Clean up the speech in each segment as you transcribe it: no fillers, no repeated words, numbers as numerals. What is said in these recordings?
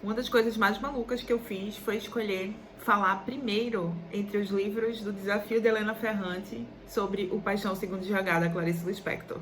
Uma das coisas mais malucas que eu fiz foi escolher falar primeiro entre os livros do Desafio de Helena Ferrante sobre O Paixão Segundo GH, da Clarice Lispector.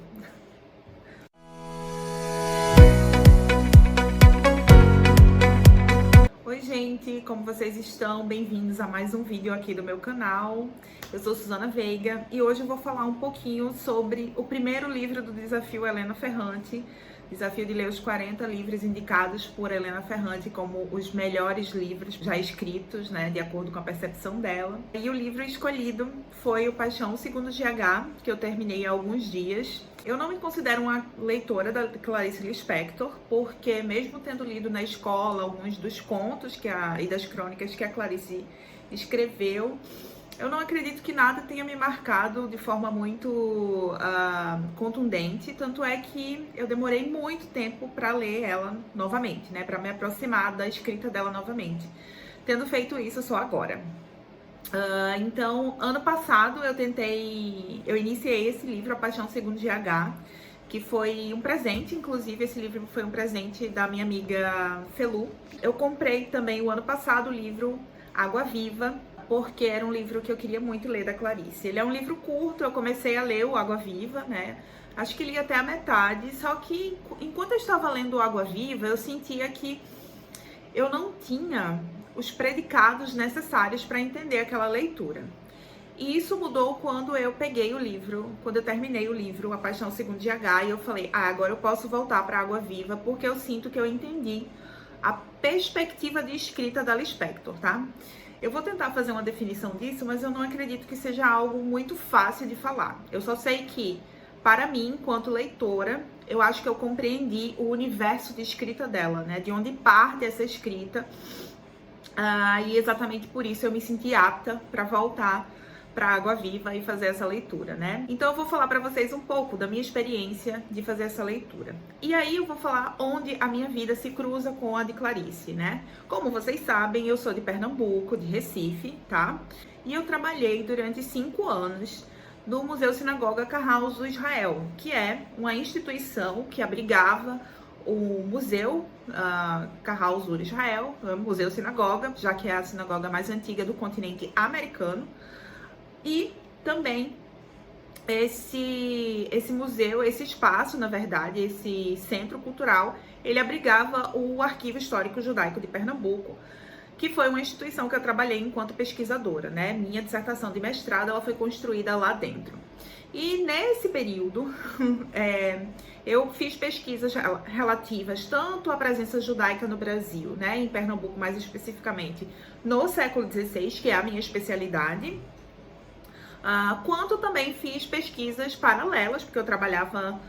Oi gente, como vocês estão? Bem-vindos a mais um vídeo aqui do meu canal. Eu sou Suzana Veiga e hoje eu vou falar um pouquinho sobre o primeiro livro do Desafio Helena Ferrante, Desafio de ler os 40 livros indicados por Helena Ferrante como os melhores livros já escritos, né, de acordo com a percepção dela. E o livro escolhido foi O Paixão Segundo GH, que eu terminei há alguns dias. Eu não me considero uma leitora da Clarice Lispector, porque mesmo tendo lido na escola alguns dos contos e das crônicas que a Clarice escreveu, eu não acredito que nada tenha me marcado de forma muito contundente, tanto é que eu demorei muito tempo para ler ela novamente, né, para me aproximar da escrita dela novamente, tendo feito isso só agora. Então, ano passado eu iniciei esse livro, A Paixão Segundo GH, que foi um presente, inclusive esse livro foi um presente da minha amiga Felu. Eu comprei também o ano passado o livro Água Viva, porque era um livro que eu queria muito ler da Clarice. Ele é um livro curto, eu comecei a ler o Água Viva, né? Acho que li até a metade, só que enquanto eu estava lendo o Água Viva, eu sentia que eu não tinha os predicados necessários para entender aquela leitura. E isso mudou quando eu peguei o livro, quando eu terminei o livro A Paixão Segundo GH, e eu falei, agora eu posso voltar para Água Viva, porque eu sinto que eu entendi a perspectiva de escrita da Lispector, tá? Eu vou tentar fazer uma definição disso, mas eu não acredito que seja algo muito fácil de falar. Eu só sei que, para mim, enquanto leitora, eu acho que eu compreendi o universo de escrita dela, né? De onde parte essa escrita. E exatamente por isso eu me senti apta para voltar para Água Viva e fazer essa leitura, né? Então eu vou falar para vocês um pouco da minha experiência de fazer essa leitura. E aí eu vou falar onde a minha vida se cruza com a de Clarice, né? Como vocês sabem, eu sou de Pernambuco, de Recife, tá? E eu trabalhei durante 5 anos no Museu Sinagoga Carraus do Israel, que é uma instituição que abrigava o Museu Carraus do Israel, o Museu Sinagoga, já que é a sinagoga mais antiga do continente americano. E também esse museu, esse espaço, na verdade, esse centro cultural, ele abrigava o Arquivo Histórico Judaico de Pernambuco, que foi uma instituição que eu trabalhei enquanto pesquisadora, né? Minha dissertação de mestrado, ela foi construída lá dentro. E nesse período, eu fiz pesquisas relativas tanto à presença judaica no Brasil, né? Em Pernambuco, mais especificamente, no século XVI, que é a minha especialidade, quanto também fiz pesquisas paralelas, porque eu trabalhava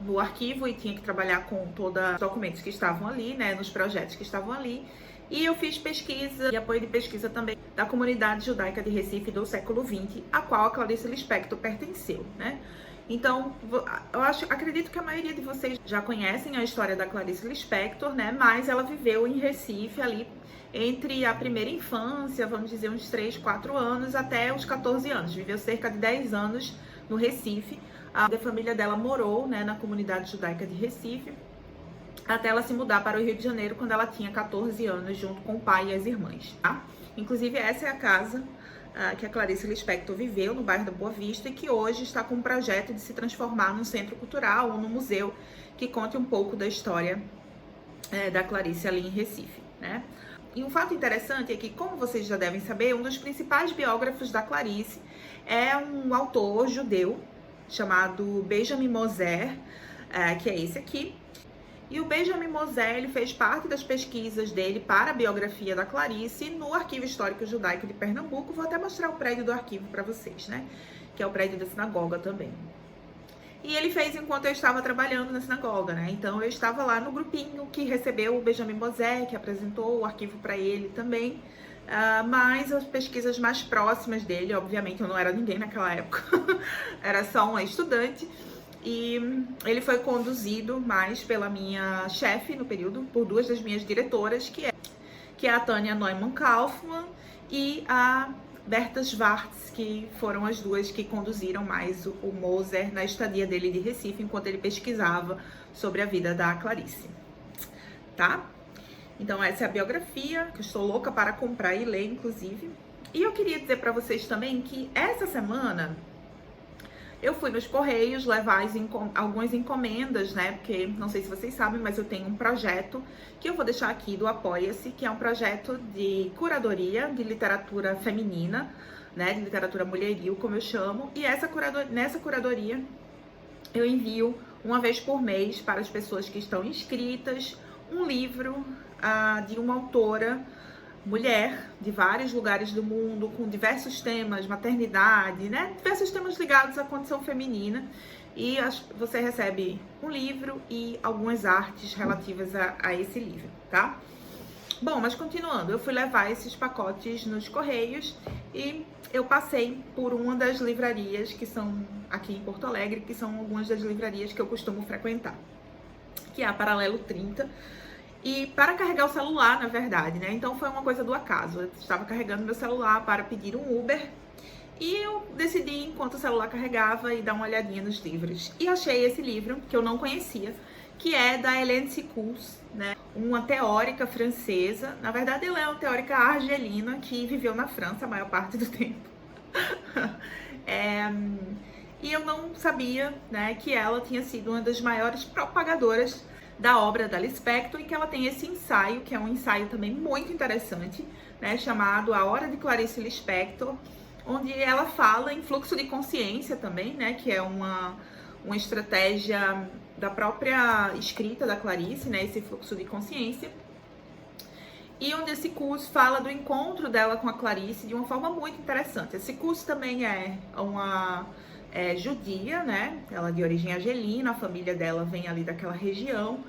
no arquivo e tinha que trabalhar com todos os documentos que estavam ali, né, nos projetos que estavam ali. E eu fiz pesquisa e apoio de pesquisa também da comunidade judaica de Recife do século XX, a qual a Clarice Lispector pertenceu, né? Então, acredito que a maioria de vocês já conhecem a história da Clarice Lispector, né? Mas ela viveu em Recife ali entre a primeira infância, vamos dizer uns 3, 4 anos, até os 14 anos. Viveu cerca de 10 anos no Recife. A família dela morou, né, na comunidade judaica de Recife, até ela se mudar para o Rio de Janeiro quando ela tinha 14 anos, junto com o pai e as irmãs, tá? Inclusive, essa é a casa que a Clarice Lispector viveu, no bairro da Boa Vista, e que hoje está com um projeto de se transformar num centro cultural ou num museu que conte um pouco da história da Clarice ali em Recife, né? E um fato interessante é que, como vocês já devem saber, um dos principais biógrafos da Clarice é um autor judeu chamado Benjamin Moser, que é esse aqui. E o Benjamin Moser, ele fez parte das pesquisas dele para a biografia da Clarice no Arquivo Histórico Judaico de Pernambuco. Vou até mostrar o prédio do arquivo para vocês, né? Que é o prédio da sinagoga também. E ele fez enquanto eu estava trabalhando na sinagoga, né? Então eu estava lá no grupinho que recebeu o Benjamin Moser, que apresentou o arquivo para ele também. Mas as pesquisas mais próximas dele, obviamente eu não era ninguém naquela época, era só uma estudante. E ele foi conduzido mais pela minha chefe no período, por 2 das minhas diretoras, que é a Tânia Neumann-Kaufmann e a Berta Schwartz, que foram as duas que conduziram mais o Moser na estadia dele de Recife, enquanto ele pesquisava sobre a vida da Clarice, tá? Então essa é a biografia, que eu estou louca para comprar e ler, inclusive. E eu queria dizer para vocês também que essa semana eu fui nos Correios levar algumas encomendas, né? Porque não sei se vocês sabem, mas eu tenho um projeto que eu vou deixar aqui do Apoia-se, que é um projeto de curadoria de literatura feminina, né? De literatura mulheril, como eu chamo. E nessa curadoria eu envio uma vez por mês para as pessoas que estão inscritas um livro de uma autora mulher de vários lugares do mundo, com diversos temas, maternidade, né? Diversos temas ligados à condição feminina. E você recebe um livro e algumas artes relativas a esse livro, tá? Bom, mas continuando, eu fui levar esses pacotes nos Correios e eu passei por uma das livrarias que são aqui em Porto Alegre, que são algumas das livrarias que eu costumo frequentar, que é a Paralelo 30. E para carregar o celular, na verdade, né? Então foi uma coisa do acaso. Eu estava carregando meu celular para pedir um Uber e eu decidi, enquanto o celular carregava, ir dar uma olhadinha nos livros. E achei esse livro, que eu não conhecia, que é da Hélène Cixous, né? Uma teórica francesa. Na verdade, ela é uma teórica argelina que viveu na França a maior parte do tempo. E eu não sabia, né, que ela tinha sido uma das maiores propagadoras da obra da Lispector, e que ela tem esse ensaio, que é um ensaio também muito interessante, né, chamado A Hora de Clarice Lispector, onde ela fala em fluxo de consciência também, né, que é uma estratégia da própria escrita da Clarice, né, esse fluxo de consciência, e onde esse curso fala do encontro dela com a Clarice de uma forma muito interessante. Esse curso também é uma judia, né? Ela é de origem argelina, a família dela vem ali daquela região.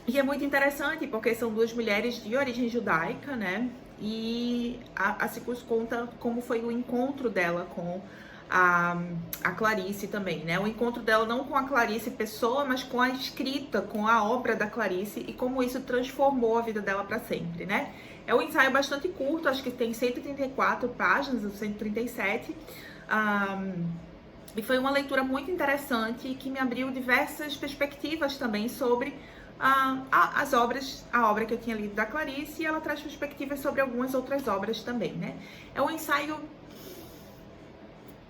E é muito interessante porque são duas mulheres de origem judaica, né? E a Cixous conta como foi o encontro dela com a Clarice também, né? O encontro dela não com a Clarice pessoa, mas com a escrita, com a obra da Clarice, e como isso transformou a vida dela para sempre, né? É um ensaio bastante curto, acho que tem 134 páginas, ou 137, e foi uma leitura muito interessante que me abriu diversas perspectivas também sobre a obra que eu tinha lido da Clarice, e ela traz perspectivas sobre algumas outras obras também, né? É um ensaio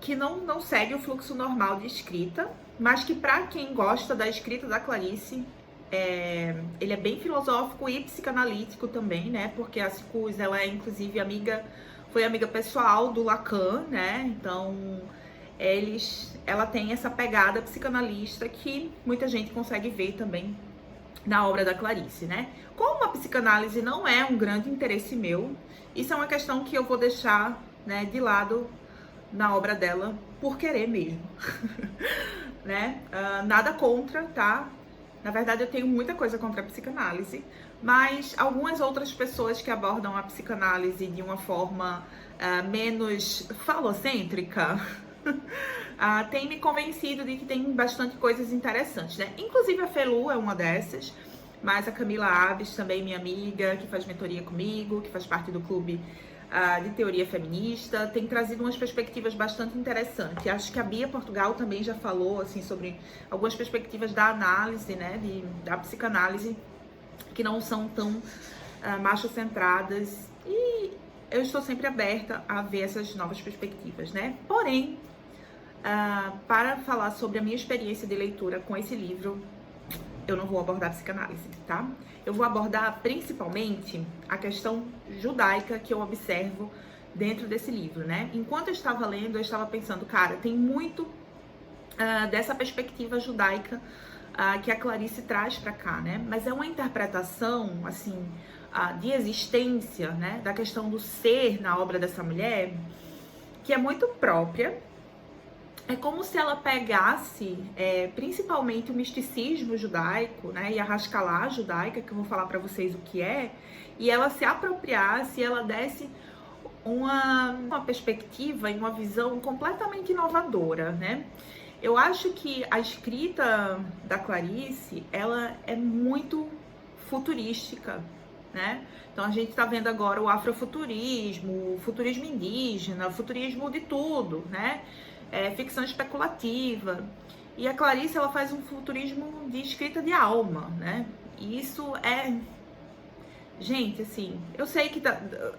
que não segue o fluxo normal de escrita, mas que para quem gosta da escrita da Clarice, ele é bem filosófico e psicanalítico também, né? Porque a Cixous, ela é inclusive foi amiga pessoal do Lacan, né? Então ela tem essa pegada psicanalista que muita gente consegue ver também na obra da Clarice, né? Como a psicanálise não é um grande interesse meu, isso é uma questão que eu vou deixar, né, de lado na obra dela por querer mesmo, né? Nada contra, tá? Na verdade, eu tenho muita coisa contra a psicanálise, mas algumas outras pessoas que abordam a psicanálise de uma forma menos falocêntrica têm me convencido de que tem bastante coisas interessantes, né? Inclusive a Felu é uma dessas, mas a Camila Aves também, minha amiga, que faz mentoria comigo, que faz parte do clube de teoria feminista, tem trazido umas perspectivas bastante interessantes. Acho que a Bia Portugal também já falou assim sobre algumas perspectivas da análise, né, da psicanálise, que não são tão macho-centradas, e eu estou sempre aberta a ver essas novas perspectivas, né? Porém, para falar sobre a minha experiência de leitura com esse livro, eu não vou abordar psicanálise, tá? Eu vou abordar principalmente a questão judaica que eu observo dentro desse livro, né? Enquanto eu estava lendo, eu estava pensando, cara, tem muito dessa perspectiva judaica que a Clarice traz para cá, né? Mas é uma interpretação, assim, de existência, né? Da questão do ser na obra dessa mulher, que é muito própria. É como se ela pegasse, principalmente o misticismo judaico, né, e a Haskalah judaica, que eu vou falar para vocês o que é, e ela se apropriasse, ela desse uma perspectiva e uma visão completamente inovadora, né? Eu acho que a escrita da Clarice, ela é muito futurística, né? Então a gente está vendo agora o afrofuturismo, o futurismo indígena, o futurismo de tudo, né? Ficção especulativa. E a Clarice, ela faz um futurismo de escrita de alma, né? E isso é... Gente, assim, eu sei que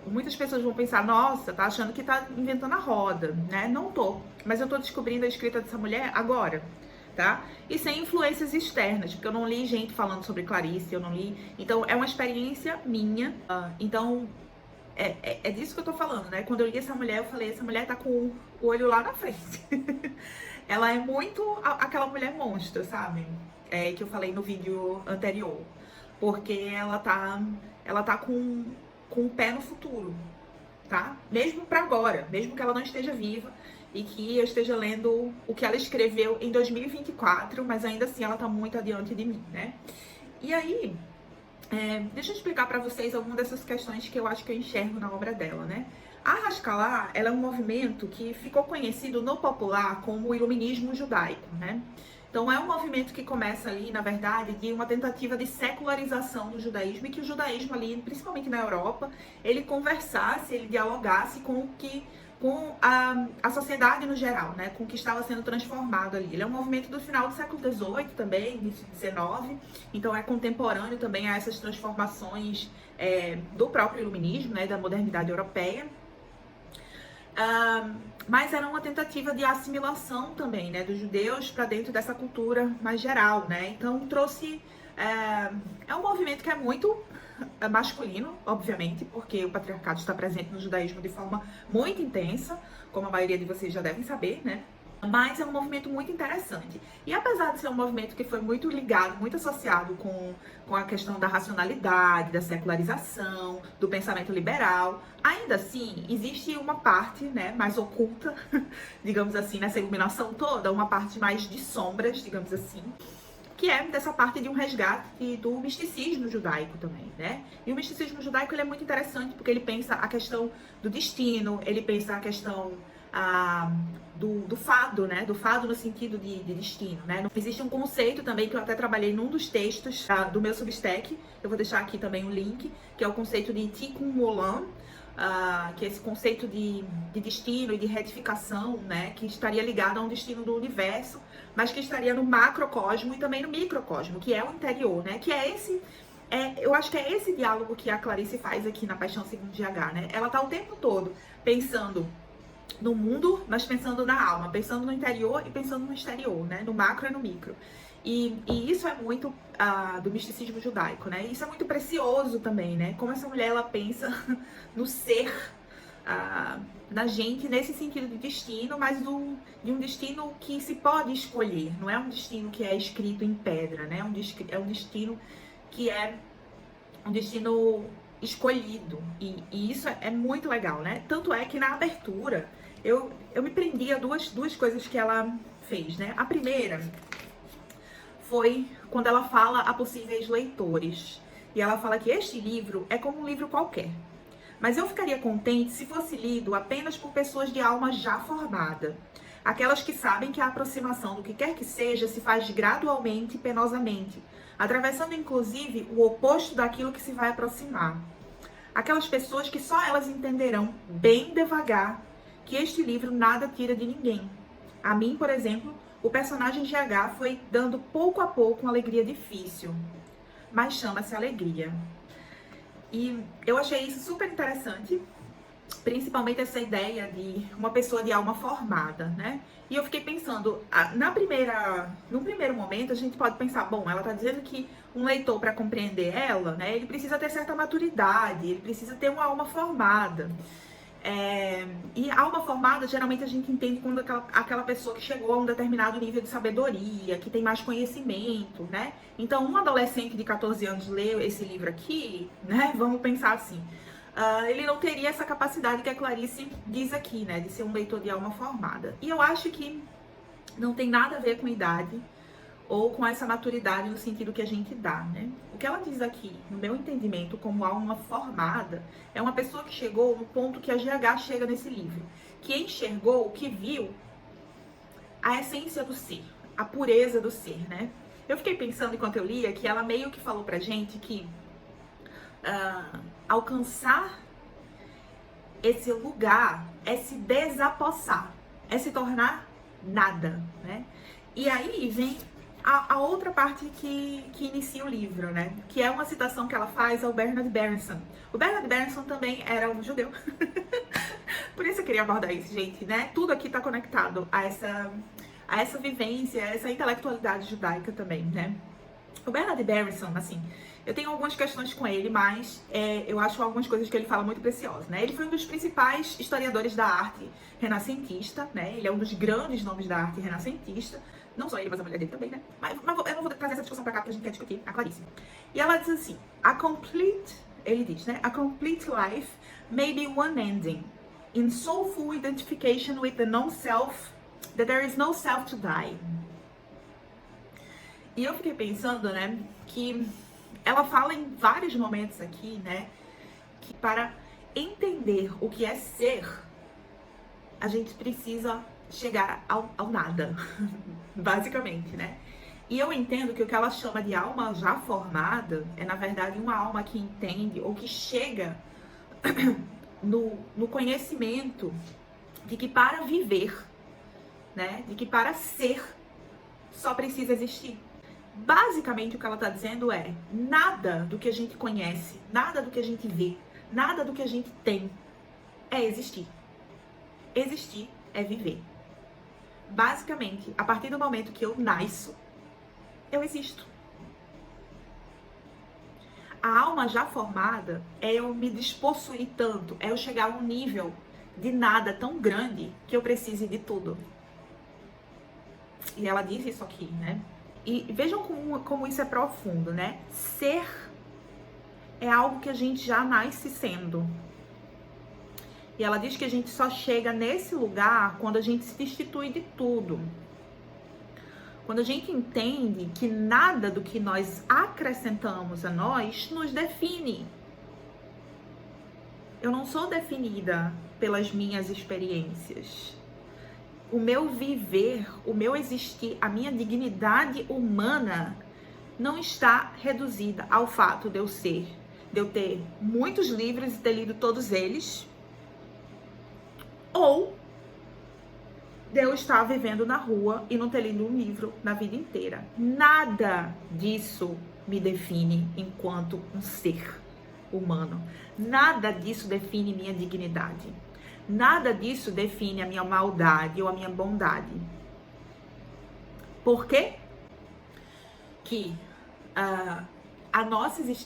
muitas pessoas vão pensar, nossa, tá achando que tá inventando a roda, né? Não tô, mas eu tô descobrindo a escrita dessa mulher agora, tá? E sem influências externas, porque eu não li gente falando sobre Clarice, eu não li... Então, é uma experiência minha. Então, é disso que eu tô falando, né? Quando eu li essa mulher, eu falei, essa mulher tá com o olho lá na frente. Ela é muito aquela mulher monstro, sabe? Que eu falei no vídeo anterior. Porque ela tá com o pé no futuro, tá? Mesmo pra agora, mesmo que ela não esteja viva e que eu esteja lendo o que ela escreveu em 2024, mas ainda assim ela tá muito adiante de mim, né? E aí, deixa eu explicar pra vocês algumas dessas questões que eu acho que eu enxergo na obra dela, né? A Haskalah, ela é um movimento que ficou conhecido no popular como o iluminismo judaico, né? Então é um movimento que começa ali, na verdade, de uma tentativa de secularização do judaísmo e que o judaísmo ali, principalmente na Europa, ele conversasse, ele dialogasse com a sociedade no geral, né? Com o que estava sendo transformado ali. Ele é um movimento do final do século XVIII também, início do XIX, então é contemporâneo também a essas transformações do próprio iluminismo, né? Da modernidade europeia. Mas era uma tentativa de assimilação também, né, dos judeus para dentro dessa cultura mais geral, né? Então trouxe um movimento que é muito masculino, obviamente, porque o patriarcado está presente no judaísmo de forma muito intensa, como a maioria de vocês já devem saber, né? Mas é um movimento muito interessante. E apesar de ser um movimento que foi muito ligado, muito associado com a questão da racionalidade, da secularização, do pensamento liberal, ainda assim, existe uma parte, né, mais oculta, digamos assim, nessa iluminação toda, uma parte mais de sombras, digamos assim, que é dessa parte de um resgate do misticismo judaico também, né? E o misticismo judaico, ele é muito interessante porque ele pensa a questão do destino, ele pensa a questão do fado, né? Do fado no sentido de destino, né? Existe um conceito também que eu até trabalhei num dos textos do meu Substack, eu vou deixar aqui também o link, que é o conceito de Tikkun Olam, que é esse conceito de destino e de retificação, né? Que estaria ligado a um destino do universo, mas que estaria no macrocosmo e também no microcosmo, que é o interior, né? Que é esse... eu acho que é esse diálogo que a Clarice faz aqui na Paixão Segundo GH, né? Ela tá o tempo todo pensando no mundo, mas pensando na alma, pensando no interior e pensando no exterior, né? No macro e no micro. E isso é muito do misticismo judaico, né? Isso é muito precioso também, né? Como essa mulher, ela pensa no ser, na gente, nesse sentido de destino, mas de um destino que se pode escolher. Não é um destino que é escrito em pedra, né? É um destino que é um destino escolhido. E isso é muito legal, né? Tanto é que na abertura, eu me prendi a duas coisas que ela fez, né? A primeira foi quando ela fala a possíveis leitores. E ela fala que este livro é como um livro qualquer. Mas eu ficaria contente se fosse lido apenas por pessoas de alma já formada. Aquelas que sabem que a aproximação do que quer que seja se faz gradualmente e penosamente, atravessando inclusive o oposto daquilo que se vai aproximar. Aquelas pessoas que só elas entenderão bem devagar que este livro nada tira de ninguém. A mim, por exemplo, o personagem GH foi dando pouco a pouco uma alegria difícil, mas chama-se alegria. E eu achei isso super interessante, principalmente essa ideia de uma pessoa de alma formada, né? E eu fiquei pensando, no primeiro momento a gente pode pensar, bom, ela tá dizendo que um leitor, para compreender ela, né, ele precisa ter certa maturidade, ele precisa ter uma alma formada. E alma formada, geralmente a gente entende quando aquela pessoa que chegou a um determinado nível de sabedoria, que tem mais conhecimento, né? Então, um adolescente de 14 anos lê esse livro aqui, né? Vamos pensar assim, ele não teria essa capacidade que a Clarice diz aqui, né? De ser um leitor de alma formada. E eu acho que não tem nada a ver com idade ou com essa maturidade no sentido que a gente dá, né? O que ela diz aqui, no meu entendimento, como alma formada, é uma pessoa que chegou no ponto que a GH chega nesse livro, que enxergou, que viu a essência do ser, a pureza do ser, né? Eu fiquei pensando enquanto eu lia que ela meio que falou pra gente que alcançar esse lugar é se desapossar, é se tornar nada, né? E aí vem a outra parte que inicia o livro, né? Que é uma citação que ela faz ao Bernard Berenson. O Bernard Berenson também era um judeu. Por isso eu queria abordar isso, gente, né? Tudo aqui tá conectado a essa vivência, a essa intelectualidade judaica também, né? O Bernard Berenson, assim, eu tenho algumas questões com ele, mas eu acho algumas coisas que ele fala muito preciosas, né? Ele foi um dos principais historiadores da arte renascentista, né? Ele é um dos grandes nomes da arte renascentista. Não só ele, mas a mulher dele também, né? Mas eu não vou trazer essa discussão pra cá, porque a gente quer discutir a Clarice. E ela diz assim, ele diz, né? A complete life may be one ending, in soulful identification with the non-self, that there is no self to die. E eu fiquei pensando, né, que ela fala em vários momentos aqui, né, que para entender o que é ser, a gente precisa chegar ao nada, basicamente, né? E eu entendo que o que ela chama de alma já formada é, na verdade, uma alma que entende ou que chega no conhecimento de que para viver, né, de que para ser, só precisa existir. Basicamente, o que ela está dizendo é, nada do que a gente conhece, nada do que a gente vê, nada do que a gente tem é existir. Existir é viver. Basicamente, a partir do momento que eu nasço, eu existo. A alma já formada é eu me despossuir tanto, é eu chegar a um nível de nada tão grande que eu precise de tudo. E ela diz isso aqui, né? E vejam como isso é profundo, né? Ser é algo que a gente já nasce sendo. E ela diz que a gente só chega nesse lugar quando a gente se destitui de tudo. Quando a gente entende que nada do que nós acrescentamos a nós nos define. Eu não sou definida pelas minhas experiências. O meu viver, o meu existir, a minha dignidade humana não está reduzida ao fato de eu ter muitos livros e ter lido todos eles, ou de eu estar vivendo na rua e não ter lido um livro na vida inteira. Nada disso me define enquanto um ser humano. Nada disso define minha dignidade. Nada disso define a minha maldade ou a minha bondade. Por quê? Que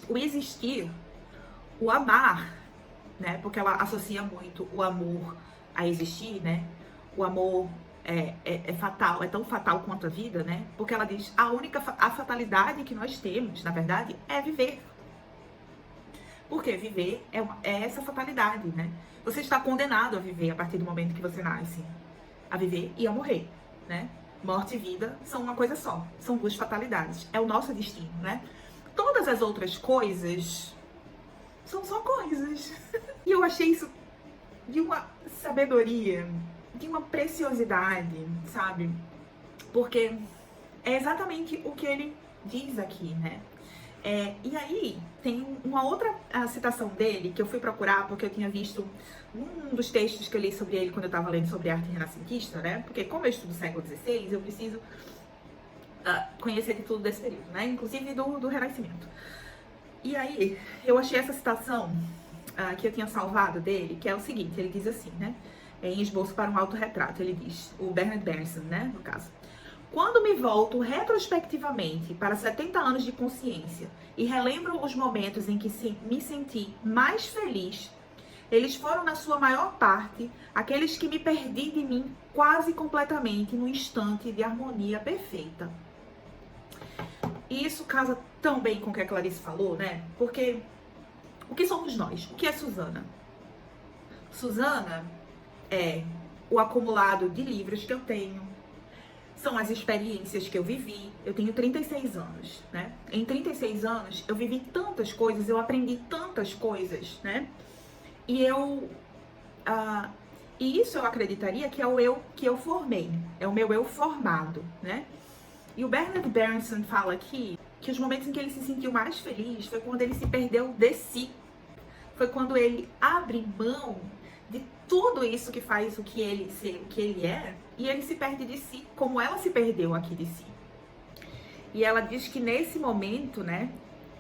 o existir, o amar, né? Porque ela associa muito o amor a existir, né? O amor é fatal, é tão fatal quanto a vida, né? Porque ela diz, a fatalidade que nós temos, na verdade, é viver. Porque viver é essa fatalidade, né? Você está condenado a viver a partir do momento que você nasce. A viver e a morrer, né? Morte e vida são uma coisa só. São duas fatalidades. É o nosso destino, né? Todas as outras coisas são só coisas. E eu achei isso de uma sabedoria, de uma preciosidade, sabe? Porque é exatamente o que ele diz aqui, né? E aí, tem uma outra citação dele que eu fui procurar porque eu tinha visto um dos textos que eu li sobre ele quando eu estava lendo sobre arte renascentista, né? Porque como eu estudo século XVI, eu preciso conhecer de tudo desse período, né? Inclusive do Renascimento. E aí, eu achei essa citação que eu tinha salvado dele, que é o seguinte, ele diz assim, né? Em Esboço para um Autorretrato, ele diz, o Bernard Berenson, né, no caso. Quando me volto retrospectivamente para 70 anos de consciência e relembro os momentos em que me senti mais feliz, eles foram, na sua maior parte, aqueles que me perdi de mim quase completamente no instante de harmonia perfeita. E isso casa tão bem com o que a Clarice falou, né? Porque o que somos nós? O que é Suzana? Suzana é o acumulado de livros que eu tenho, são as experiências que eu vivi. Eu tenho 36 anos, né? Em 36 anos, eu vivi tantas coisas, eu aprendi tantas coisas, né? E isso eu acreditaria que é o eu que eu formei, é o meu eu formado, né? E o Bernard Berenson fala aqui que os momentos em que ele se sentiu mais feliz foi quando ele se perdeu de si. Foi quando ele abre mão de tudo isso que faz o que ele ser, o que ele é, e ele se perde de si, como ela se perdeu aqui de si. E ela diz que nesse momento, né,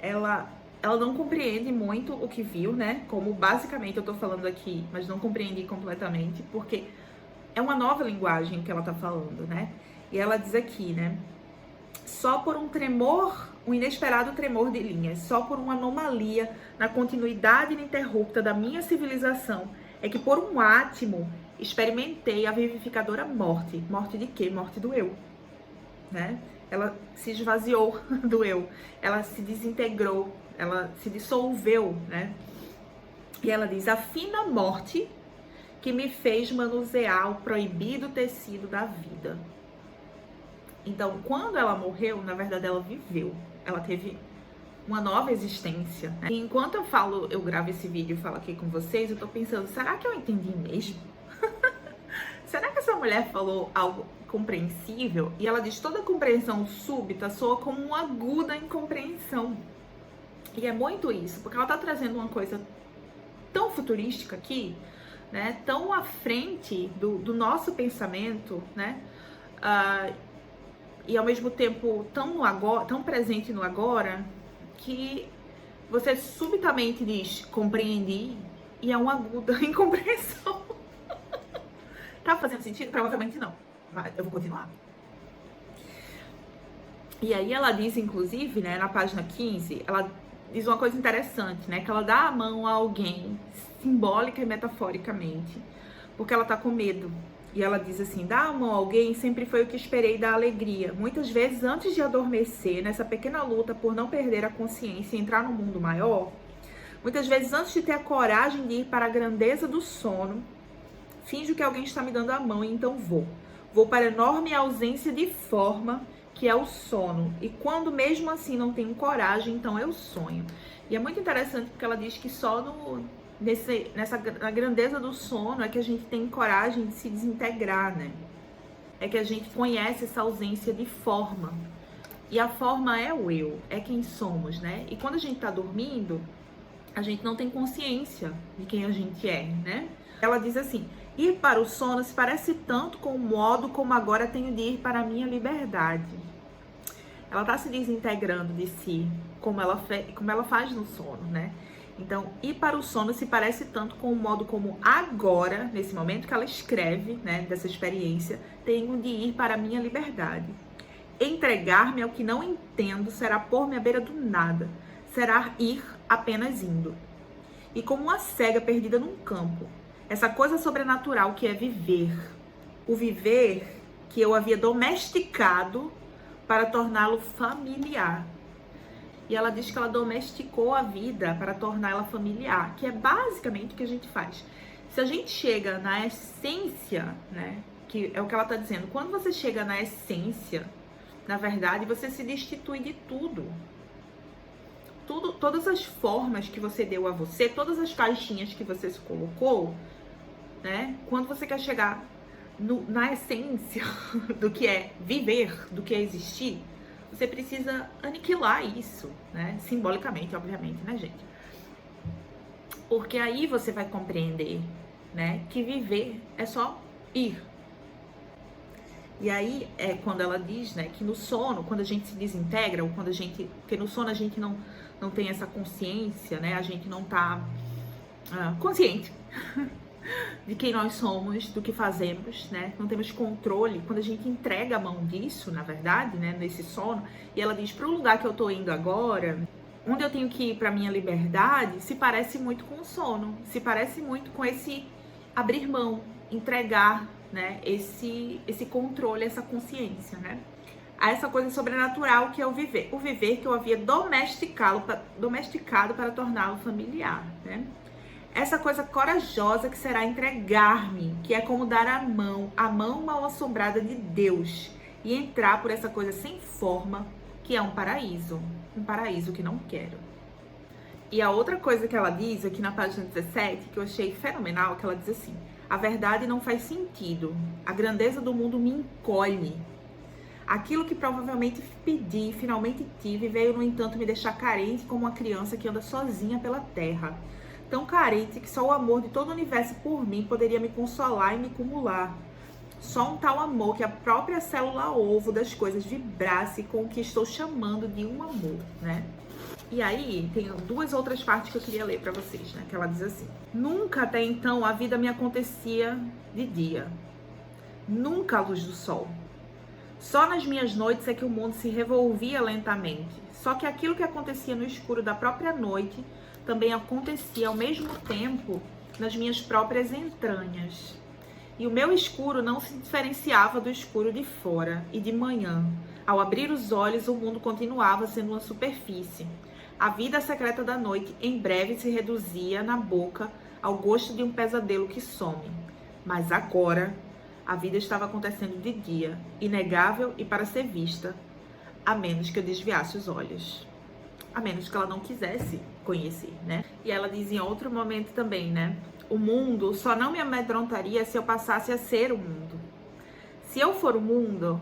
ela não compreende muito o que viu, né, como basicamente eu tô falando aqui, mas não compreendi completamente, porque é uma nova linguagem que ela tá falando, né? E ela diz aqui, né, só por um tremor, um inesperado tremor de linhas, só por uma anomalia na continuidade ininterrupta da minha civilização, é que por um átimo experimentei a vivificadora morte. Morte de quê? Morte do eu, né? Ela se esvaziou do eu, ela se desintegrou, ela se dissolveu, né? E ela diz, a fina morte que me fez manusear o proibido tecido da vida. Então, quando ela morreu, na verdade ela viveu, ela teve uma nova existência, né? E enquanto eu gravo esse vídeo e falo aqui com vocês, eu tô pensando, será que eu entendi mesmo? Será que essa mulher falou algo compreensível? E ela diz, toda compreensão súbita soa como uma aguda incompreensão. E é muito isso, porque ela tá trazendo uma coisa tão futurística aqui, né? Tão à frente do nosso pensamento, né? E ao mesmo tempo tão no agora, tão presente no agora, que você subitamente diz, compreendi, e é uma aguda incompreensão. Tá fazendo sentido? Provavelmente não. Mas eu vou continuar. E aí ela diz, inclusive, né, na página 15, ela diz uma coisa interessante, né? Que ela dá a mão a alguém, simbólica e metaforicamente, porque ela tá com medo. E ela diz assim, dar a mão a alguém sempre foi o que esperei da alegria. Muitas vezes, antes de adormecer, nessa pequena luta por não perder a consciência e entrar no mundo maior, muitas vezes, antes de ter a coragem de ir para a grandeza do sono, finjo que alguém está me dando a mão e então vou. Vou para a enorme ausência de forma, que é o sono. E quando mesmo assim não tenho coragem, então eu sonho. E é muito interessante porque ela diz que só na grandeza do sono é que a gente tem coragem de se desintegrar, né? É que a gente conhece essa ausência de forma. E a forma é o eu, é quem somos, né? E quando a gente tá dormindo, a gente não tem consciência de quem a gente é, né? Ela diz assim, ir para o sono se parece tanto com o modo como agora tenho de ir para a minha liberdade. Ela tá se desintegrando de si, como ela faz no sono, né? Então, ir para o sono se parece tanto com o modo como agora, nesse momento que ela escreve, né, dessa experiência, tenho de ir para a minha liberdade. Entregar-me ao que não entendo será pôr-me à beira do nada, será ir apenas indo. E como uma cega perdida num campo, essa coisa sobrenatural que é viver, o viver que eu havia domesticado para torná-lo familiar. E ela diz que ela domesticou a vida para torná-la familiar, que é basicamente o que a gente faz. Se a gente chega na essência, né, que é o que ela está dizendo, quando você chega na essência, na verdade, você se destitui de tudo. Todas as formas que você deu a você, todas as caixinhas que você se colocou, né, quando você quer chegar na essência do que é viver, do que é existir, você precisa aniquilar isso, né? Simbolicamente, obviamente, né, gente? Porque aí você vai compreender, né, que viver é só ir. E aí é quando ela diz, né, que no sono, quando a gente se desintegra, ou quando a gente... Porque no sono a gente não tem essa consciência, né? A gente não tá consciente de quem nós somos, do que fazemos, né? Não temos controle. Quando a gente entrega a mão disso, na verdade, né, nesse sono, e ela diz, para o lugar que eu tô indo agora, onde eu tenho que ir para minha liberdade, se parece muito com o sono, se parece muito com esse abrir mão, entregar, né, esse controle, essa consciência, né? A essa coisa sobrenatural que é o viver que eu havia domesticado para torná-lo familiar, né? Essa coisa corajosa que será entregar-me, que é como dar a mão mal assombrada de Deus, e entrar por essa coisa sem forma, que é um paraíso que não quero. E a outra coisa que ela diz aqui na página 17, que eu achei fenomenal, que ela diz assim, a verdade não faz sentido, a grandeza do mundo me encolhe. Aquilo que provavelmente pedi, finalmente tive, veio, no entanto, me deixar carente como uma criança que anda sozinha pela terra. tão carente que só o amor de todo o universo por mim poderia me consolar e me cumular. Só um tal amor que a própria célula ovo das coisas vibrasse com o que estou chamando de um amor, né? E aí, tem duas outras partes que eu queria ler pra vocês, né? Que ela diz assim: nunca até então a vida me acontecia de dia. Nunca à luz do sol. Só nas minhas noites é que o mundo se revolvia lentamente. Só que aquilo que acontecia no escuro da própria noite também acontecia ao mesmo tempo nas minhas próprias entranhas. E o meu escuro não se diferenciava do escuro de fora. E de manhã, ao abrir os olhos, o mundo continuava sendo uma superfície. A vida secreta da noite em breve se reduzia na boca ao gosto de um pesadelo que some. Mas agora, a vida estava acontecendo de dia, inegável e para ser vista, a menos que eu desviasse os olhos. A menos que ela não quisesse conhecer, né? E ela diz em outro momento também, né? O mundo só não me amedrontaria se eu passasse a ser o mundo. Se eu for o mundo,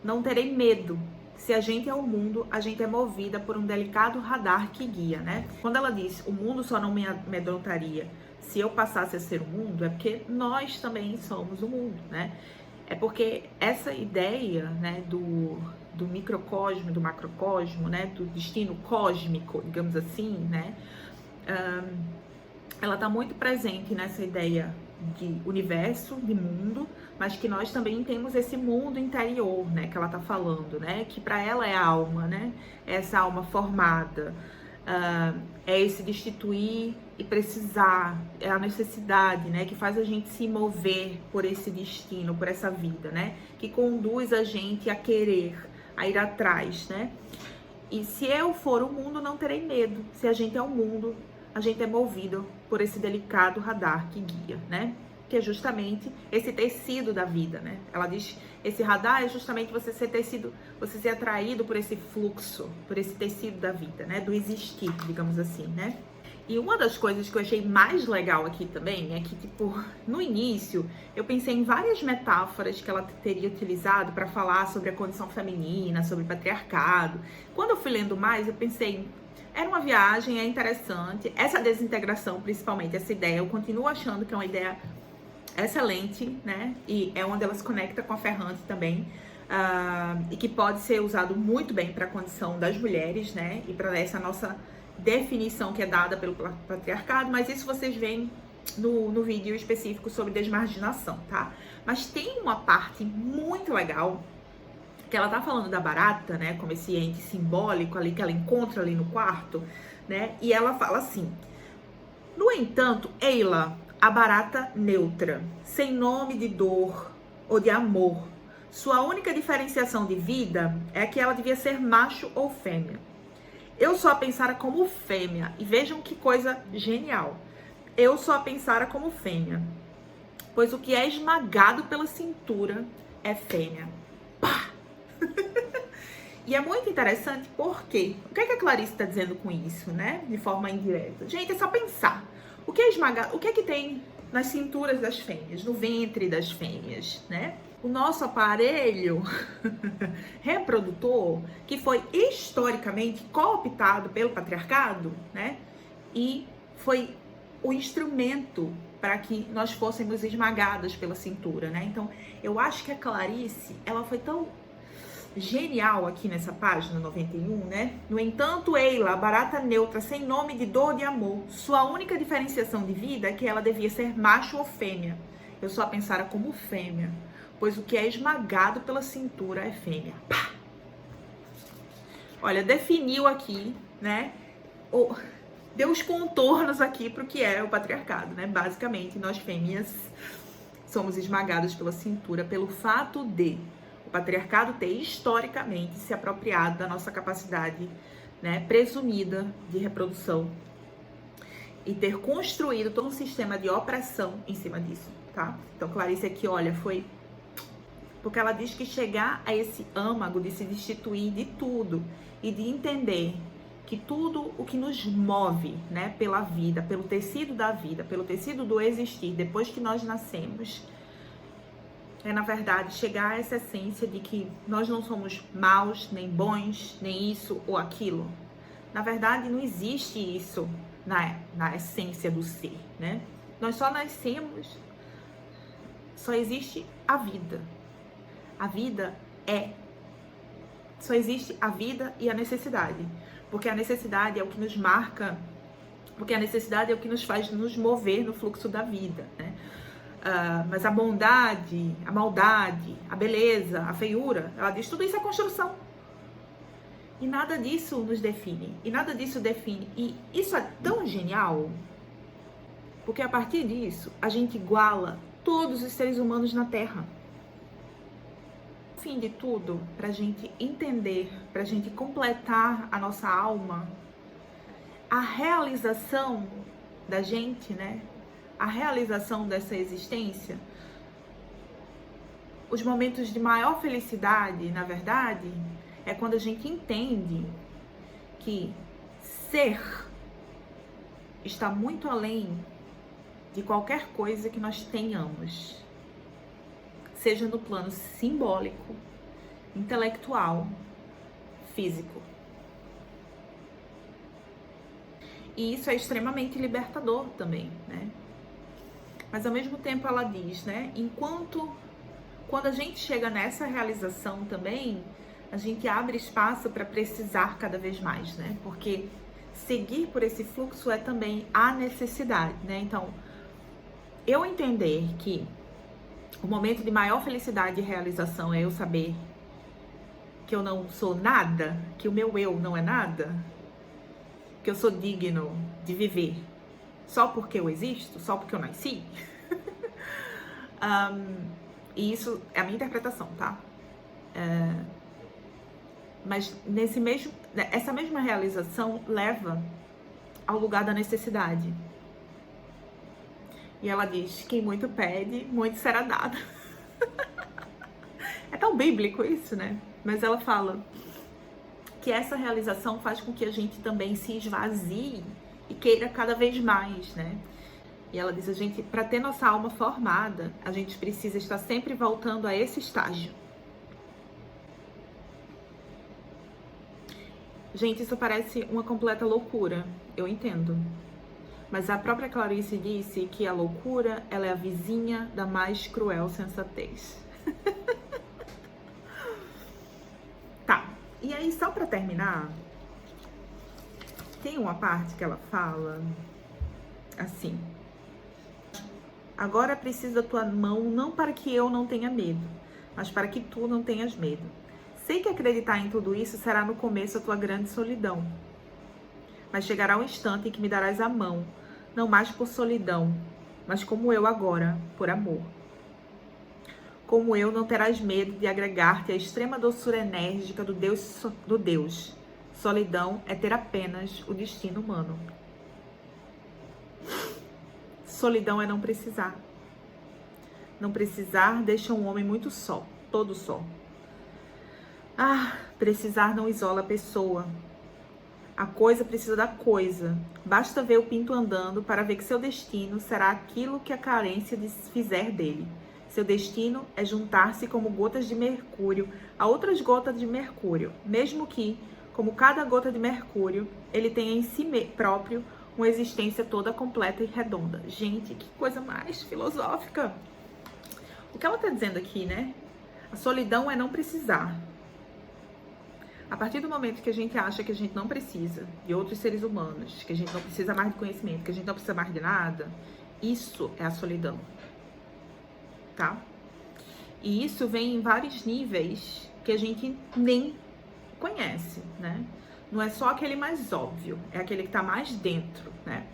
não terei medo. Se a gente é o mundo, a gente é movida por um delicado radar que guia, né? Quando ela diz, o mundo só não me amedrontaria se eu passasse a ser o mundo, é porque nós também somos o mundo, né? É porque essa ideia, né, do microcosmo, do macrocosmo, né, do destino cósmico, digamos assim, né, ela está muito presente nessa ideia de universo, de mundo, mas que nós também temos esse mundo interior, né, que ela está falando, né, que para ela é a alma, né, essa alma formada, é esse destituir e precisar, é a necessidade, né, que faz a gente se mover por esse destino, por essa vida, né, que conduz a gente a querer, a ir atrás, né. E se eu for o mundo, não terei medo. Se a gente é o mundo, a gente é movido por esse delicado radar que guia, né, que é justamente esse tecido da vida, né. Ela diz, esse radar é justamente você ser atraído por esse fluxo, por esse tecido da vida, né, do existir, digamos assim, né. E uma das coisas que eu achei mais legal aqui também é que, tipo, no início eu pensei em várias metáforas que ela teria utilizado para falar sobre a condição feminina, sobre o patriarcado. Quando eu fui lendo mais, eu pensei, era uma viagem, é interessante. Essa desintegração, principalmente, essa ideia, eu continuo achando que é uma ideia excelente, né? E é onde ela se conecta com a Ferrante também. E que pode ser usado muito bem para a condição das mulheres, né? E para essa nossa definição que é dada pelo patriarcado, mas isso vocês veem no vídeo específico sobre desmarginação, tá? Mas tem uma parte muito legal que ela tá falando da barata, né, como esse ente simbólico ali que ela encontra ali no quarto, né? E ela fala assim: no entanto, Eila, a barata neutra, sem nome de dor ou de amor, sua única diferenciação de vida é que ela devia ser macho ou fêmea. Eu só a pensara como fêmea. E vejam que coisa genial. Eu só a pensara como fêmea. Pois o que é esmagado pela cintura é fêmea. Pá! E é muito interessante porque... O que é que a Clarice está dizendo com isso, né? De forma indireta. Gente, é só pensar. O que é esmagado? O que é que tem nas cinturas das fêmeas? No ventre das fêmeas, né? O nosso aparelho reprodutor, que foi historicamente cooptado pelo patriarcado, né? E foi o instrumento para que nós fôssemos esmagadas pela cintura, né? Então, eu acho que a Clarice, ela foi tão genial aqui nessa página 91, né? No entanto, Eila, a barata neutra, sem nome de dor de amor, sua única diferenciação de vida é que ela devia ser macho ou fêmea. Eu só a pensara como fêmea. Pois o que é esmagado pela cintura é fêmea. Pá! Olha, definiu aqui, né? Deu os contornos aqui para o que é o patriarcado, né? Basicamente, nós fêmeas somos esmagadas pela cintura pelo fato de o patriarcado ter historicamente se apropriado da nossa capacidade, né, presumida de reprodução e ter construído todo um sistema de opressão em cima disso, tá? Então, Clarice aqui, olha, foi... Porque ela diz que chegar a esse âmago de se destituir de tudo e de entender que tudo o que nos move, né, pela vida, pelo tecido da vida, pelo tecido do existir, depois que nós nascemos, é, na verdade, chegar a essa essência de que nós não somos maus, nem bons, nem isso ou aquilo. Na verdade, não existe isso, na essência do ser, né? Nós só nascemos, só existe a vida. A vida só existe a vida e a necessidade. Porque a necessidade é o que nos marca, porque a necessidade é o que nos faz nos mover no fluxo da vida, né? Mas a bondade, a maldade, a beleza, a feiura, ela diz, tudo isso é construção. E nada disso nos define. E nada disso define. E isso é tão genial, porque a partir disso, a gente iguala todos os seres humanos na Terra. No fim de tudo, para a gente entender, para a gente completar a nossa alma, a realização da gente, né? A realização dessa existência, os momentos de maior felicidade, na verdade, é quando a gente entende que ser está muito além de qualquer coisa que nós tenhamos, seja no plano simbólico, intelectual, físico. E isso é extremamente libertador também, né? Mas ao mesmo tempo ela diz, né? Quando a gente chega nessa realização também, a gente abre espaço para precisar cada vez mais, né? Porque seguir por esse fluxo é também a necessidade, né? Então, eu entender que o momento de maior felicidade e realização é eu saber que eu não sou nada, que o meu eu não é nada, que eu sou digno de viver só porque eu existo, só porque eu nasci. E isso é a minha interpretação, tá? Mas essa mesma realização leva ao lugar da necessidade. E ela diz, quem muito pede, muito será dado. É tão bíblico isso, né? Mas ela fala que essa realização faz com que a gente também se esvazie e queira cada vez mais, né? E ela diz, para ter nossa alma formada, a gente precisa estar sempre voltando a esse estágio. Gente, isso parece uma completa loucura, eu entendo. Mas a própria Clarice disse que a loucura, ela é a vizinha da mais cruel sensatez. Tá, e aí só pra terminar, tem uma parte que ela fala assim: agora preciso da tua mão, não para que eu não tenha medo, mas para que tu não tenhas medo. Sei que acreditar em tudo isso será no começo a tua grande solidão. Mas chegará um instante em que me darás a mão, não mais por solidão, mas como eu agora, por amor. Como eu, não terás medo de agregar-te à extrema doçura enérgica do Deus. Solidão é ter apenas o destino humano. Solidão é não precisar. Não precisar deixa um homem muito só, todo só. Precisar não isola a pessoa. A coisa precisa da coisa. Basta ver o pinto andando para ver que seu destino será aquilo que a carência fizer dele. Seu destino é juntar-se como gotas de mercúrio a outras gotas de mercúrio, mesmo que, como cada gota de mercúrio, ele tenha em si próprio uma existência toda completa e redonda. Gente, que coisa mais filosófica! O que ela está dizendo aqui, né? A solidão é não precisar. A partir do momento que a gente acha que a gente não precisa de outros seres humanos, que a gente não precisa mais de conhecimento, que a gente não precisa mais de nada, isso é a solidão, tá? E isso vem em vários níveis que a gente nem conhece, né? Não é só aquele mais óbvio, é aquele que tá mais dentro, né?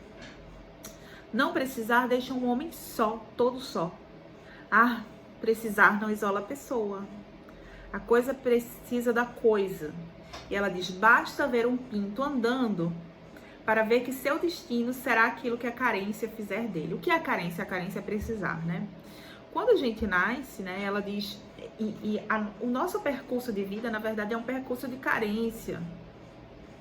Não precisar deixa um homem só, todo só. Precisar não isola a pessoa. A coisa precisa da coisa. E ela diz, basta ver um pinto andando para ver que seu destino será aquilo que a carência fizer dele. O que é a carência? A carência é precisar, né? Quando a gente nasce, né, ela diz, o nosso percurso de vida, na verdade, é um percurso de carência.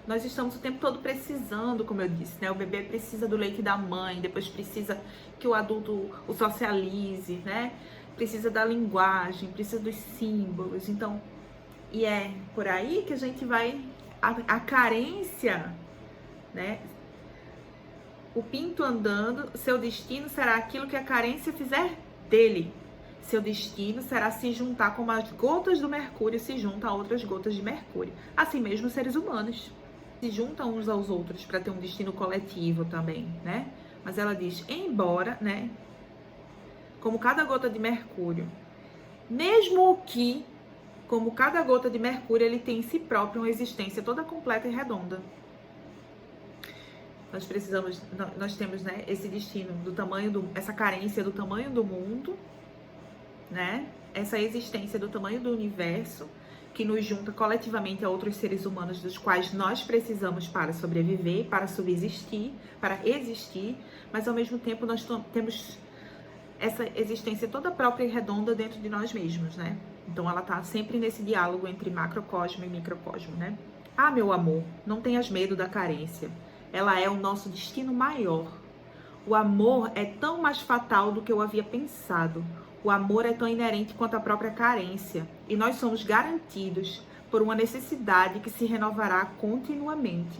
Nós estamos o tempo todo precisando, como eu disse, né? O bebê precisa do leite da mãe, depois precisa que o adulto o socialize, né? Precisa da linguagem, precisa dos símbolos. Então, e é por aí que a gente vai... A carência, né? O pinto andando, seu destino será aquilo que a carência fizer dele. Seu destino será se juntar como as gotas do mercúrio se juntam a outras gotas de mercúrio. Assim mesmo os seres humanos se juntam uns aos outros para ter um destino coletivo também, né? Mas ela diz, embora, né, como cada gota de mercúrio, mesmo que, como cada gota de mercúrio, ele tem em si próprio uma existência toda completa e redonda. Nós temos, né, esse destino do tamanho essa carência do tamanho do mundo, né? Essa existência do tamanho do universo que nos junta coletivamente a outros seres humanos dos quais nós precisamos para sobreviver, para subsistir, para existir, mas ao mesmo tempo nós temos essa existência toda própria e redonda dentro de nós mesmos, né? Então ela tá sempre nesse diálogo entre macrocosmo e microcosmo, né? Ah, meu amor, não tenhas medo da carência. Ela é o nosso destino maior. O amor é tão mais fatal do que eu havia pensado. O amor é tão inerente quanto a própria carência. E nós somos garantidos por uma necessidade que se renovará continuamente.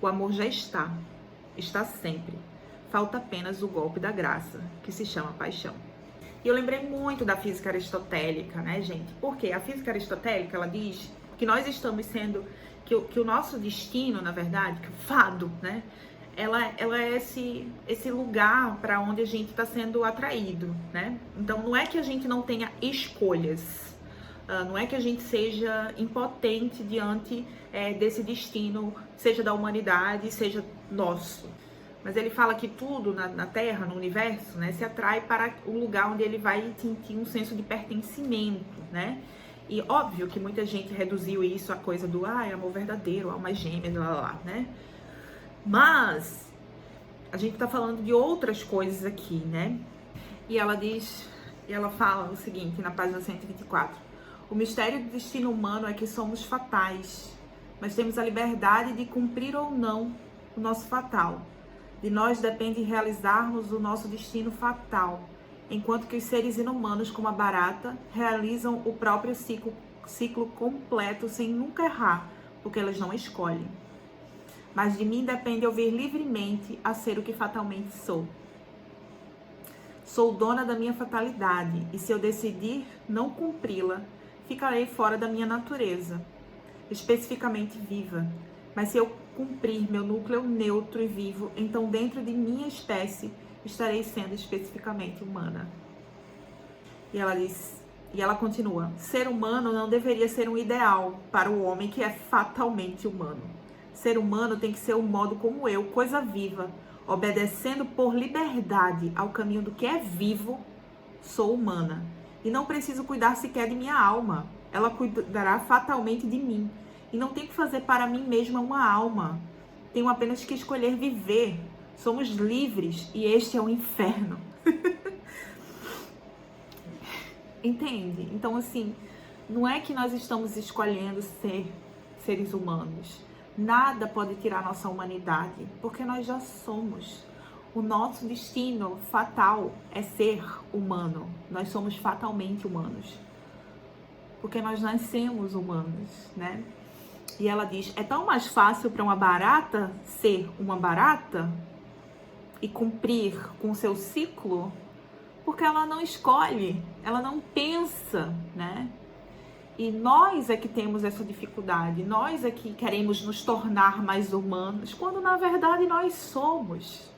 O amor já está sempre. Falta apenas o golpe da graça, que se chama paixão. E eu lembrei muito da física aristotélica, né, gente? Porque a física aristotélica, ela diz que nós estamos sendo, que o nosso destino, na verdade, que o fado, né? Ela é esse lugar para onde a gente está sendo atraído, né? Então, não é que a gente não tenha escolhas, não é que a gente seja impotente diante desse destino, seja da humanidade, seja nosso. Mas ele fala que tudo na Terra, no universo, né, se atrai para o lugar onde ele vai sentir um senso de pertencimento, né? E óbvio que muita gente reduziu isso a coisa do amor verdadeiro, alma gêmea, lá, né? Mas a gente tá falando de outras coisas aqui, né? E ela fala o seguinte, na página 124. O mistério do destino humano é que somos fatais, mas temos a liberdade de cumprir ou não o nosso fatal. De nós depende realizarmos o nosso destino fatal, enquanto que os seres inumanos, como a barata, realizam o próprio ciclo completo sem nunca errar, porque elas não escolhem. Mas de mim depende eu vir livremente a ser o que fatalmente sou. Sou dona da minha fatalidade, e se eu decidir não cumpri-la, ficarei fora da minha natureza, especificamente viva. Mas se eu cumprir meu núcleo neutro e vivo, então dentro de minha espécie estarei sendo especificamente humana. E ela continua, ser humano não deveria ser um ideal para o homem que é fatalmente humano. Ser humano tem que ser um modo como eu, coisa viva, obedecendo por liberdade ao caminho do que é vivo, sou humana. E não preciso cuidar sequer de minha alma, ela cuidará fatalmente de mim. E não tenho que fazer para mim mesma uma alma. Tenho apenas que escolher viver. Somos livres e este é o inferno. Entende? Então, assim, não é que nós estamos escolhendo ser seres humanos. Nada pode tirar nossa humanidade, porque nós já somos. O nosso destino fatal é ser humano. Nós somos fatalmente humanos. Porque nós nascemos humanos, né? E ela diz, é tão mais fácil para uma barata ser uma barata e cumprir com o seu ciclo, porque ela não escolhe, ela não pensa, né? E nós é que temos essa dificuldade, nós é que queremos nos tornar mais humanos, quando na verdade nós somos.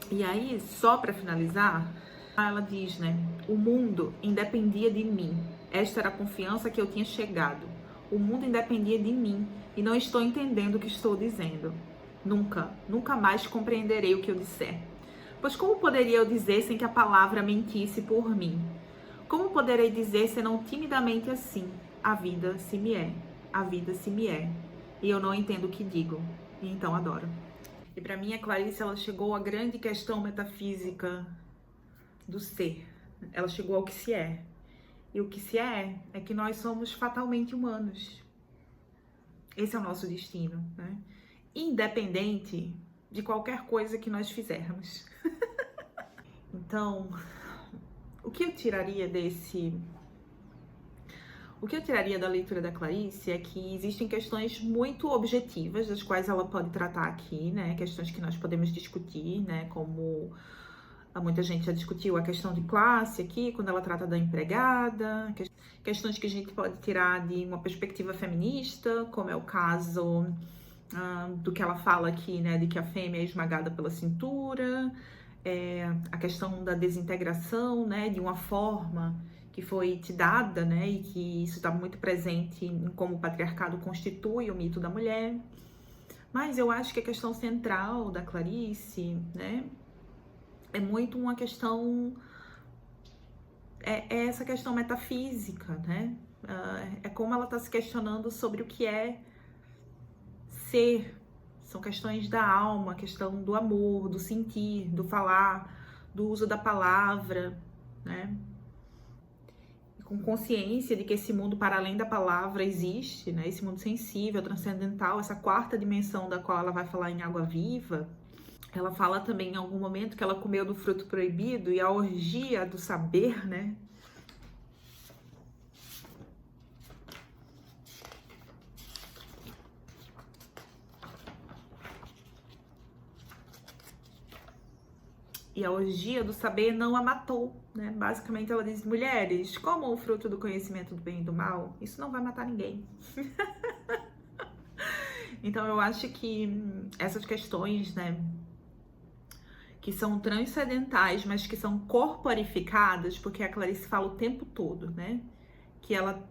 E aí, só para finalizar, ela diz, né? O mundo independia de mim. Esta era a confiança que eu tinha chegado. O mundo independia de mim e não estou entendendo o que estou dizendo. Nunca mais compreenderei o que eu disser. Pois como poderia eu dizer sem que a palavra mentisse por mim? Como poderei dizer senão timidamente assim? A vida se me é, a vida se me é. E eu não entendo o que digo, e então adoro. E para mim, a Clarice, ela chegou à grande questão metafísica do ser. Ela chegou ao que se é. E o que se é que nós somos fatalmente humanos. Esse é o nosso destino, né? Independente de qualquer coisa que nós fizermos. Então, o que eu tiraria O que eu tiraria da leitura da Clarice é que existem questões muito objetivas, das quais ela pode tratar aqui, né? Questões que nós podemos discutir, né? Como muita gente já discutiu a questão de classe aqui, quando ela trata da empregada, questões que a gente pode tirar de uma perspectiva feminista, como é o caso do que ela fala aqui, né? De que a fêmea é esmagada pela cintura, a questão da desintegração, né? De uma forma que foi te dada, né, e que isso está muito presente em como o patriarcado constitui o mito da mulher. Mas eu acho que a questão central da Clarice, né, é muito uma questão, é essa questão metafísica, né, é como ela está se questionando sobre o que é ser. São questões da alma, questão do amor, do sentir, do falar, do uso da palavra, né, com consciência de que esse mundo para além da palavra existe, né? Esse mundo sensível, transcendental, essa quarta dimensão da qual ela vai falar em Água Viva. Ela fala também em algum momento que ela comeu do fruto proibido e a orgia do saber, né? E a orgia do saber não a matou, né? Basicamente ela diz, mulheres, comam o fruto do conhecimento do bem e do mal, isso não vai matar ninguém. Então eu acho que essas questões, né, que são transcendentais, mas que são corporificadas, porque a Clarice fala o tempo todo, né, que ela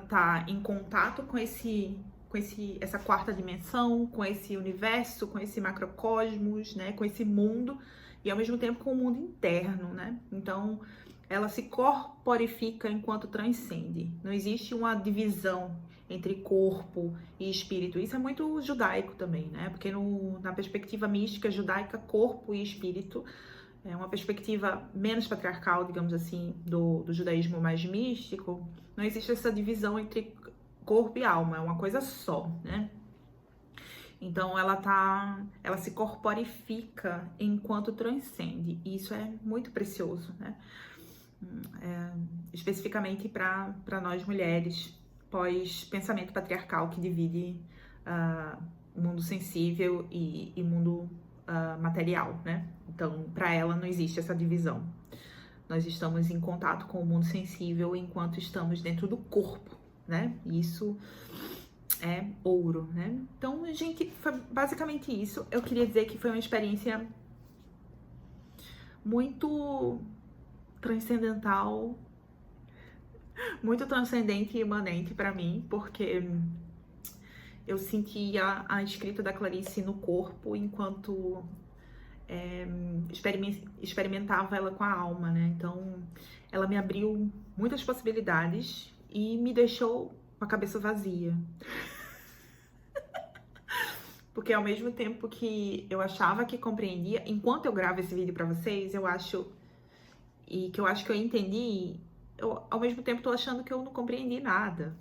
tá em contato com essa quarta dimensão, com esse universo, com esse macrocosmos, né, com esse mundo, e ao mesmo tempo com o mundo interno, né? Então, ela se corporifica enquanto transcende. Não existe uma divisão entre corpo e espírito. Isso é muito judaico também, né? Porque na perspectiva mística judaica, corpo e espírito é uma perspectiva menos patriarcal, digamos assim, do judaísmo mais místico. Não existe essa divisão entre corpo e alma, é uma coisa só, né? Então ela se corporifica enquanto transcende, e isso é muito precioso, né? Especificamente para nós mulheres, pós-pensamento patriarcal que divide mundo sensível e mundo material, né? Então, para ela não existe essa divisão. Nós estamos em contato com o mundo sensível enquanto estamos dentro do corpo, né? E isso é ouro, né? Então, gente, foi basicamente isso. Eu queria dizer que foi uma experiência muito transcendental, muito transcendente e imanente para mim, porque eu sentia a escrita da Clarice no corpo enquanto experimentava ela com a alma, né? Então, ela me abriu muitas possibilidades e me deixou com a cabeça vazia. Porque ao mesmo tempo que eu achava que compreendia, enquanto eu gravo esse vídeo pra vocês, eu acho que eu entendi, eu ao mesmo tempo tô achando que eu não compreendi nada.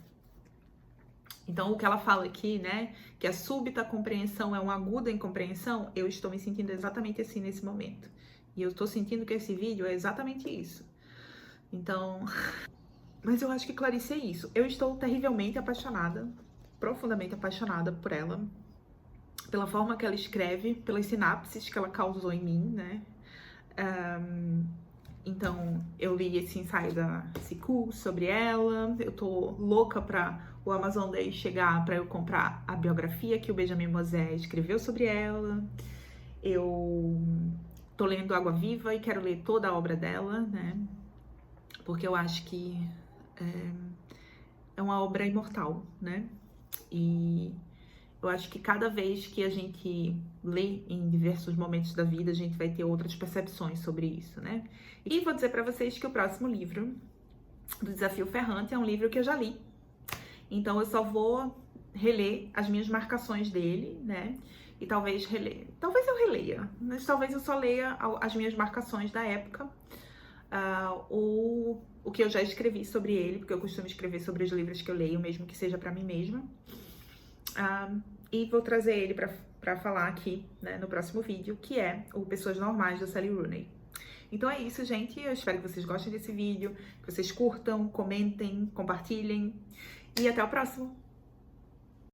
Então, o que ela fala aqui, né, que a súbita compreensão é uma aguda incompreensão, eu estou me sentindo exatamente assim nesse momento. E eu tô sentindo que esse vídeo é exatamente isso. Então, mas eu acho que Clarice é isso. Eu estou terrivelmente apaixonada, profundamente apaixonada por ela, pela forma que ela escreve, pelas sinapses que ela causou em mim, né? Então, eu li esse ensaio da Cicu sobre ela, eu tô louca pra o Amazon Day chegar pra eu comprar a biografia que o Benjamin Mosé escreveu sobre ela. Eu tô lendo Água Viva e quero ler toda a obra dela, né? Porque eu acho que é uma obra imortal, né? E eu acho que cada vez que a gente lê em diversos momentos da vida, a gente vai ter outras percepções sobre isso, né? E vou dizer pra vocês que o próximo livro do Desafio Ferrante é um livro que eu já li. Então eu só vou reler as minhas marcações dele, né? E talvez eu releia, mas talvez eu só leia as minhas marcações da época. O que eu já escrevi sobre ele, porque eu costumo escrever sobre os livros que eu leio, mesmo que seja pra mim mesma. E vou trazer ele pra falar aqui, né, no próximo vídeo, que é o Pessoas Normais, da Sally Rooney. Então é isso, gente. Eu espero que vocês gostem desse vídeo, que vocês curtam, comentem, compartilhem. E até o próximo!